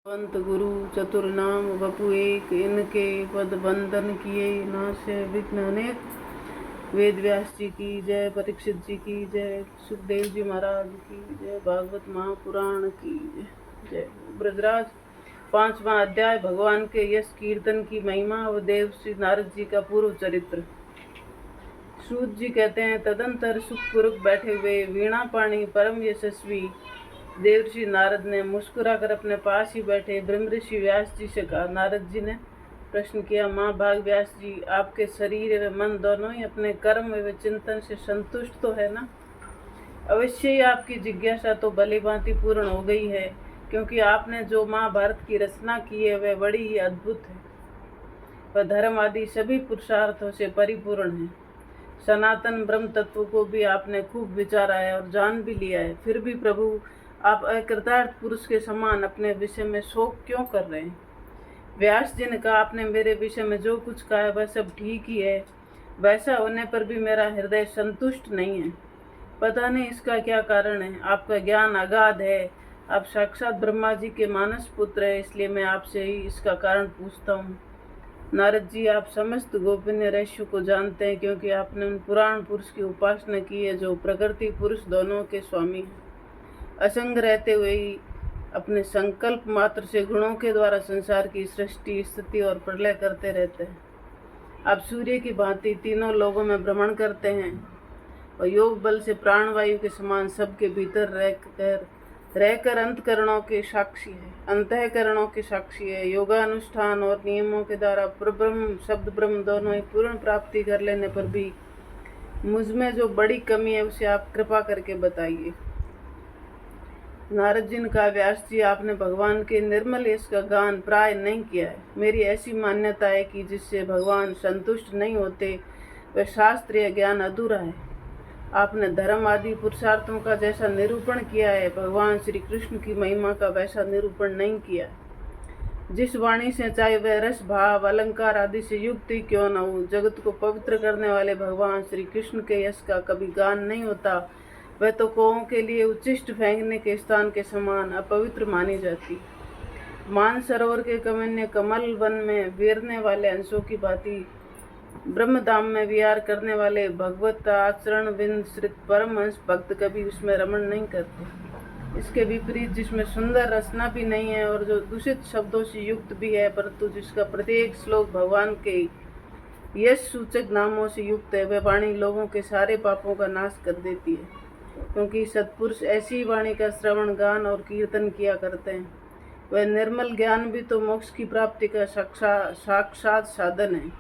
पंत गुरु चतुर्नाम वपु एक, इनके पद बंदन किए नाश विघ्न अनेक। वेद व्यास जी की जय, परीक्षित जी की जय, सुखदेव जी महाराज की जय, भागवत महापुराण की जय। जय ब्रजराज। 5वां अध्याय भगवान के यश कीर्तन की महिमा व देव श्री नारद जी का पूर्व चरित्र। सूत जी कहते हैं, तदंतर सुखपूर्वक बैठे हुए वीणा पाणी परम यशस्वी देवर्षि नारद ने मुस्कुराकर अपने पास ही बैठे ब्रह्मऋषि व्यास जी से कहा। नारद जी ने प्रश्न किया, माँ भाग व्यास जी, आपके शरीर व मन दोनों ही अपने कर्म व चिंतन से संतुष्ट तो है ना? अवश्य ही आपकी जिज्ञासा तो भली भांति पूर्ण हो गई है, क्योंकि आपने जो महाभारत की रचना की है वह बड़ी ही अद्भुत है। वह धर्म आदि सभी पुरुषार्थों से परिपूर्ण है। सनातन ब्रह्म तत्व को भी आपने खूब विचारा है और जान भी लिया है, फिर भी प्रभु आप अकृतार्थ पुरुष के समान अपने विषय में शोक क्यों कर रहे हैं? व्यास जी ने कहा, आपने मेरे विषय में जो कुछ कहा है वह सब ठीक ही है, वैसा होने पर भी मेरा हृदय संतुष्ट नहीं है। पता नहीं इसका क्या कारण है। आपका ज्ञान अगाध है, आप साक्षात ब्रह्मा जी के मानस पुत्र है, इसलिए मैं आपसे ही इसका कारण पूछता हूँ। नारद जी, आप समस्त गोपनीय रहस्यों को जानते हैं, क्योंकि आपने उन पुराण पुरुष की उपासना की है जो प्रकृति पुरुष दोनों के स्वामी हैं। असंग रहते हुए ही अपने संकल्प मात्र से गुणों के द्वारा संसार की सृष्टि, स्थिति और प्रलय करते रहते हैं। आप सूर्य की भांति तीनों लोगों में भ्रमण करते हैं और योग बल से प्राणवायु के समान सबके भीतर रहकर अंतकरणों के साक्षी है, अंतःकरणों के साक्षी है। योगानुष्ठान और नियमों के द्वारा परब्रह्म शब्द ब्रह्म दोनों ही पूर्ण प्राप्ति कर लेने पर भी मुझ में जो बड़ी कमी है उसे आप कृपा करके बताइए। नारद जी ने कहा, व्यास जी, आपने भगवान के निर्मल यश का गान प्राय नहीं किया है। मेरी ऐसी मान्यता है कि जिससे भगवान संतुष्ट नहीं होते वह शास्त्रीय ज्ञान अधूरा है। आपने धर्म आदि पुरुषार्थों का जैसा निरूपण किया है, भगवान श्री कृष्ण की महिमा का वैसा निरूपण नहीं किया है। जिस वाणी से, चाहे वह रस भाव अलंकार आदि से युक्त ही क्यों न हो, जगत को पवित्र करने वाले भगवान श्री कृष्ण के यश का कभी गान नहीं होता। वह तो कौओं के लिए उच्छिष्ट फेंकने के स्थान के समान अपवित्र मानी जाती। मानसरोवर के कमन्य कमल वन में वीरने वाले अंशों की भांति ब्रह्मधाम में विहार करने वाले भगवत आचरण विनश्रित परमहंस भक्त कभी उसमें रमण नहीं करते। इसके विपरीत, जिसमें सुंदर रचना भी नहीं है और जो दूषित शब्दों से युक्त भी है, परंतु जिसका प्रत्येक श्लोक भगवान के यश सूचक नामों से युक्त है, वह वाणी लोगों के सारे पापों का नाश कर देती है। क्योंकि सत्पुरुष ऐसी वाणी का श्रवण गान और कीर्तन किया करते हैं। वह निर्मल ज्ञान भी तो मोक्ष की प्राप्ति का साक्षात साधन है।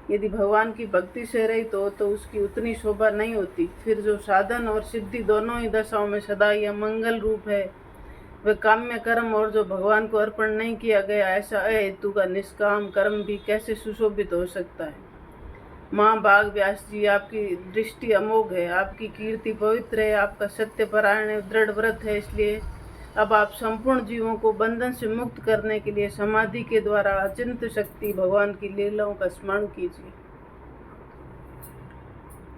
यदि भगवान की भक्ति से रहित हो तो उसकी उतनी शोभा नहीं होती। फिर जो साधन और सिद्धि दोनों ही दशाओं में सदा यह मंगल रूप है, वह काम्य कर्म और जो भगवान को अर्पण नहीं किया गया ऐसा अहेतु का निष्काम कर्म भी कैसे सुशोभित हो सकता है? माँ भाग व्यास जी, आपकी दृष्टि अमोघ है, आपकी कीर्ति पवित्र है, आपका सत्य परायण दृढ़ व्रत है। इसलिए अब आप संपूर्ण जीवों को बंधन से मुक्त करने के लिए समाधि के द्वारा अचिंत शक्ति भगवान की लीलाओं का स्मरण कीजिए।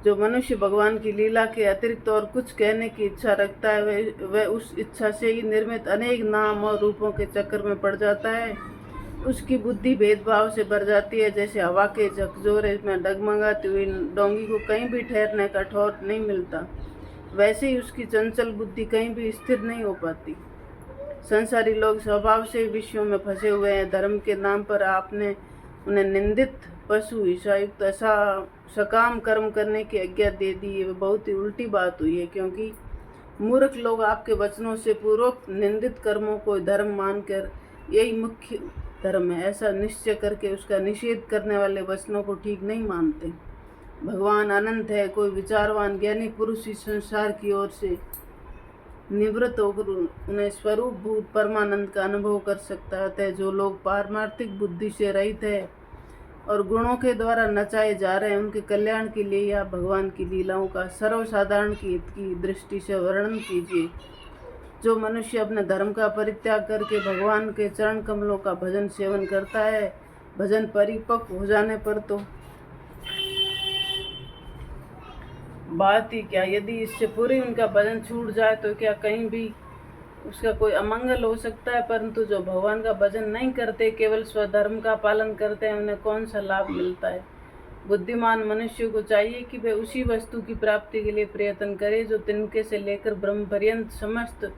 जो मनुष्य भगवान की लीला के अतिरिक्त और कुछ कहने की इच्छा रखता है, वह उस इच्छा से ही निर्मित अनेक नाम और रूपों के चक्कर में पड़ जाता है। उसकी बुद्धि भेदभाव से भर जाती है, जैसे हवा के झकझोरे में डगमगाती हुई डोंगी को कहीं भी ठहरने का ठौर नहीं मिलता, वैसे ही उसकी चंचल बुद्धि कहीं भी स्थिर नहीं हो पाती। संसारी लोग स्वभाव से विषयों में फंसे हुए हैं। धर्म के नाम पर आपने उन्हें निंदित पशु हिंसायुक्त ऐसा सकाम कर्म करने की आज्ञा दे दी है। वह बहुत ही उल्टी बात हुई है, क्योंकि मूर्ख लोग आपके वचनों से पूर्वक निंदित कर्मों को धर्म मानकर यही मुख्य धर्म है ऐसा निश्चय करके उसका निषेध करने वाले वचनों को ठीक नहीं मानते। भगवान अनंत है, कोई विचारवान ज्ञानी पुरुष इस संसार की ओर से निवृत्त होकर उन्हें स्वरूप भूत परमानंद का अनुभव कर सकता है। जो लोग पारमार्थिक बुद्धि से रहित है और गुणों के द्वारा नचाए जा रहे हैं, उनके कल्याण के लिए आप भगवान की लीलाओं का सर्वसाधारण की हित की दृष्टि से वर्णन कीजिए। जो मनुष्य अपने धर्म का परित्याग करके भगवान के चरण कमलों का भजन सेवन करता है, भजन परिपक्व हो जाने पर तो बात ही क्या, यदि इससे पूरी उनका भजन छूट जाए तो क्या कहीं भी उसका कोई अमंगल हो सकता है, परंतु जो भगवान का भजन नहीं करते, केवल स्वधर्म का पालन करते हैं, उन्हें कौन सा लाभ मिलता है। बुद्धिमान मनुष्य को चाहिए कि वे उसी वस्तु की प्राप्ति के लिए प्रयत्न करे जो तिनके से लेकर ब्रह्म पर्यंत समस्त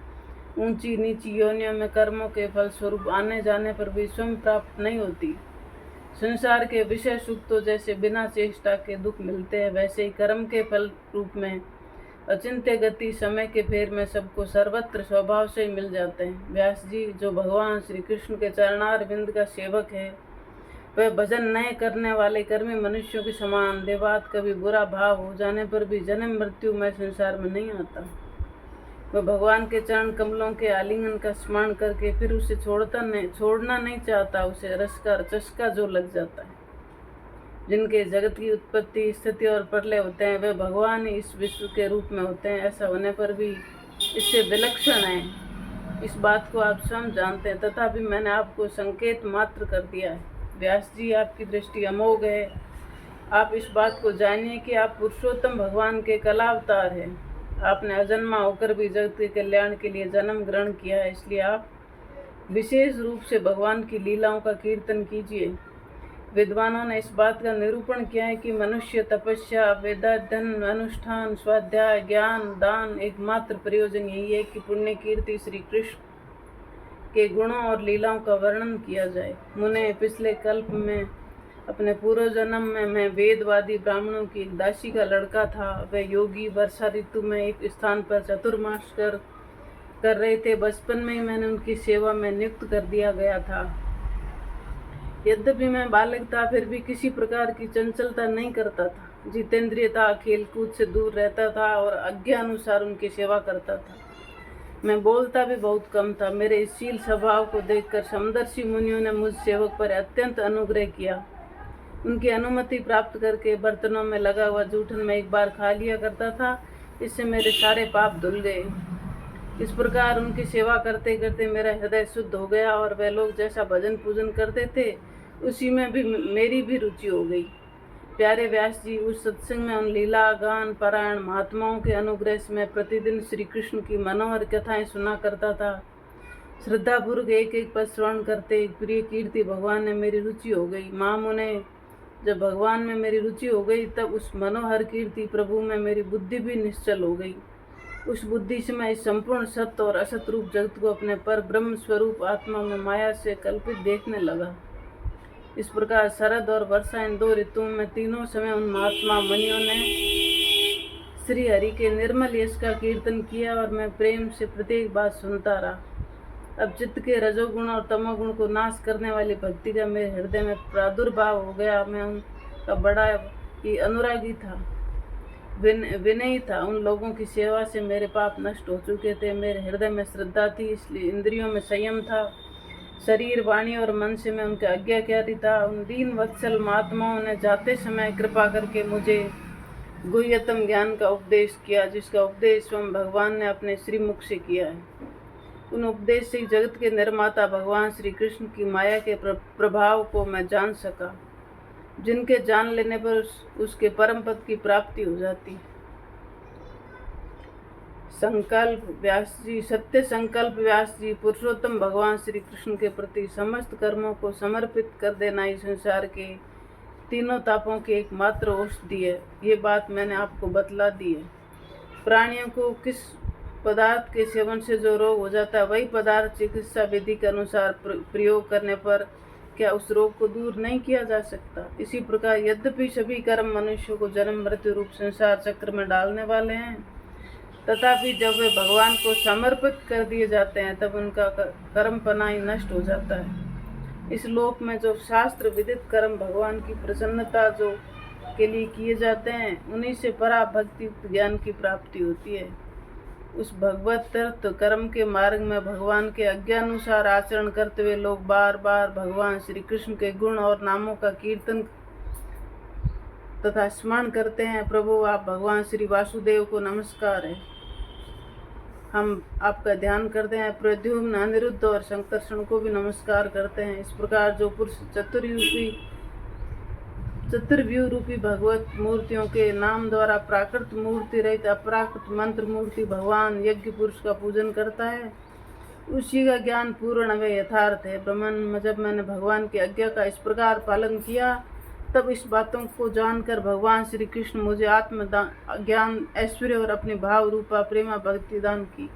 ऊंची नीची योनियों में कर्मों के फल स्वरूप आने जाने पर भी स्वयं प्राप्त नहीं होती। संसार के विषय सुख तो जैसे बिना चेष्टा के दुख मिलते हैं, वैसे ही कर्म के फल रूप में अचिंत्य गति समय के फेर में सबको सर्वत्र स्वभाव से ही मिल जाते हैं। व्यास जी, जो भगवान श्री कृष्ण के चरणार बिंद का सेवक है, वह भजन न करने वाले कर्मी मनुष्यों के समान देवात कभी बुरा भाव हो जाने पर भी जन्म मृत्यु में संसार में नहीं आता। वह भगवान के चरण कमलों के आलिंगन का स्मरण करके फिर उसे छोड़ना नहीं चाहता। उसे रस का चस्का जो लग जाता है। जिनके जगत की उत्पत्ति स्थिति और प्रलय होते हैं, वे भगवान ही इस विश्व के रूप में होते हैं। ऐसा होने पर भी इससे विलक्षण है, इस बात को आप स्वयं जानते हैं, तथापि मैंने आपको संकेत मात्र कर दिया है। व्यास जी, आपकी दृष्टि अमोघ है। आप इस बात को जानिए कि आप पुरुषोत्तम भगवान के कलावतार हैं। आपने अजन्मा होकर भी जगत के कल्याण के लिए जन्म ग्रहण किया है, इसलिए आप विशेष रूप से भगवान की लीलाओं का कीर्तन कीजिए। विद्वानों ने इस बात का निरूपण किया है कि मनुष्य तपस्या, वेदाध्ययन, अनुष्ठान, स्वाध्याय, ज्ञान, दान एकमात्र प्रयोजन यही है कि पुण्य कीर्ति श्री कृष्ण के गुणों और लीलाओं का वर्णन किया जाए। मुने, पिछले कल्प में अपने पूर्व जन्म में मैं वेदवादी ब्राह्मणों की एक दासी का लड़का था। वह योगी वर्षा ऋतु में एक स्थान पर चतुर्मास कर रहे थे। बचपन में ही मैंने उनकी सेवा में नियुक्त कर दिया गया था। यद्यपि मैं बालक था, फिर भी किसी प्रकार की चंचलता नहीं करता था। जितेंद्रिय था, खेलकूद से दूर रहता था और आज्ञानुसार उनकी सेवा करता था। मैं बोलता भी बहुत कम था। मेरे इस शील स्वभाव को देखकर समदर्शी मुनियों ने मुझ सेवक पर अत्यंत अनुग्रह किया। उनकी अनुमति प्राप्त करके बर्तनों में लगा हुआ जूठन मैं एक बार खा लिया करता था। इससे मेरे सारे पाप धुल गए। इस प्रकार उनकी सेवा करते करते मेरा हृदय शुद्ध हो गया और वे लोग जैसा भजन पूजन करते थे, उसी में भी मेरी भी रुचि हो गई। प्यारे व्यास जी, उस सत्संग में उन लीला गान पारायण महात्माओं के अनुग्रह से मैं प्रतिदिन श्री कृष्ण की मनोहर कथाएं सुना करता था। श्रद्धापूर्वक एक एक पद श्रवण करते प्रिय कीर्ति भगवान ने मेरी रुचि हो गई। माँ मुने, जब भगवान में मेरी रुचि हो गई, तब उस मनोहर कीर्ति प्रभु में मेरी बुद्धि भी निश्चल हो गई। उस बुद्धि से मैं इस संपूर्ण सत्य और असत रूप जगत को अपने पर ब्रह्म स्वरूप आत्मा में माया से कल्पित देखने लगा। इस प्रकार शरद और वर्षा, इन दो ऋतुओं में तीनों समय उन महात्मा मुनियों ने श्री हरि के निर्मल यश का कीर्तन किया और मैं प्रेम से प्रत्येक बात सुनता रहा। अब चित्त के रजोगुण और तमोगुण को नाश करने वाली भक्ति का मेरे हृदय में प्रादुर्भाव हो गया। मैं उनका बड़ा ही अनुरागी था, विनयी था। उन लोगों की सेवा से मेरे पाप नष्ट हो चुके थे। मेरे हृदय में श्रद्धा थी, इसलिए इंद्रियों में संयम था। शरीर, वाणी और मन से मैं उनके आज्ञाकारी था। उन दीन वत्सल महात्माओं ने जाते समय कृपा करके मुझे गुह्यतम ज्ञान का उपदेश किया, जिसका उपदेश स्वयं भगवान ने अपने श्रीमुख से किया है। उन उपदेश से जगत के निर्माता भगवान श्री कृष्ण की माया के प्रभाव को मैं जान सका, जिनके जान लेने पर उसके परम पद की प्राप्ति हो जाती। संकल्प व्यास जी, सत्य संकल्प व्यास जी, पुरुषोत्तम भगवान श्री कृष्ण के प्रति समस्त कर्मों को समर्पित कर देना ही संसार के तीनों तापों की एकमात्र औषधि है। ये बात मैंने आपको बतला दी है। प्राणियों को किस पदार्थ के सेवन से जो रोग हो जाता है, वही पदार्थ चिकित्सा विधि के अनुसार प्रयोग करने पर क्या उस रोग को दूर नहीं किया जा सकता। इसी प्रकार यद्यपि सभी कर्म मनुष्य को जन्म मृत्यु रूप संसार चक्र में डालने वाले हैं, तथापि जब वे भगवान को समर्पित कर दिए जाते हैं, तब उनका कर्मपना ही नष्ट हो जाता है। इस लोक में जो शास्त्र विदित कर्म भगवान की प्रसन्नता जो के लिए किए जाते हैं, उन्हीं से परा भक्ति युक्त ज्ञान की प्राप्ति होती है। उस भगवत तीर्थ कर्म के मार्ग में भगवान के आज्ञानुसार आचरण करते हुए लोग बार बार भगवान श्री कृष्ण के गुण और नामों का कीर्तन तथा स्मरण करते हैं। प्रभु, आप भगवान श्री वासुदेव को नमस्कार है। हम आपका ध्यान करते हैं। प्रद्युम्न, अनिरुद्ध और संकर्षण को भी नमस्कार करते हैं। इस प्रकार जो पुरुष चतुर्व्यूह रूपी भगवत मूर्तियों के नाम द्वारा प्राकृत मूर्ति रहित अप्राकृत मंत्र मूर्ति भगवान यज्ञ पुरुष का पूजन करता है, उसी का ज्ञान पूर्ण व यथार्थ है। ब्रह्मन जब मैंने भगवान की आज्ञा का इस प्रकार पालन किया, तब इस बातों को जानकर भगवान श्री कृष्ण मुझे आत्म ज्ञान, ऐश्वर्य और अपनी भाव रूपा प्रेमा भक्ति दान की।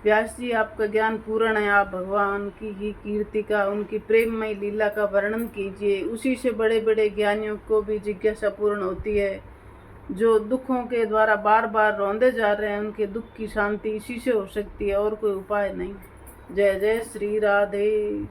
व्यास जी, आपका ज्ञान पूर्ण है। आप भगवान की ही कीर्ति का, उनकी प्रेममय लीला का वर्णन कीजिए। उसी से बड़े बड़े ज्ञानियों को भी जिज्ञासा पूर्ण होती है। जो दुखों के द्वारा बार बार रौंदे जा रहे हैं, उनके दुख की शांति इसी से हो सकती है, और कोई उपाय नहीं। जय जय श्री राधे।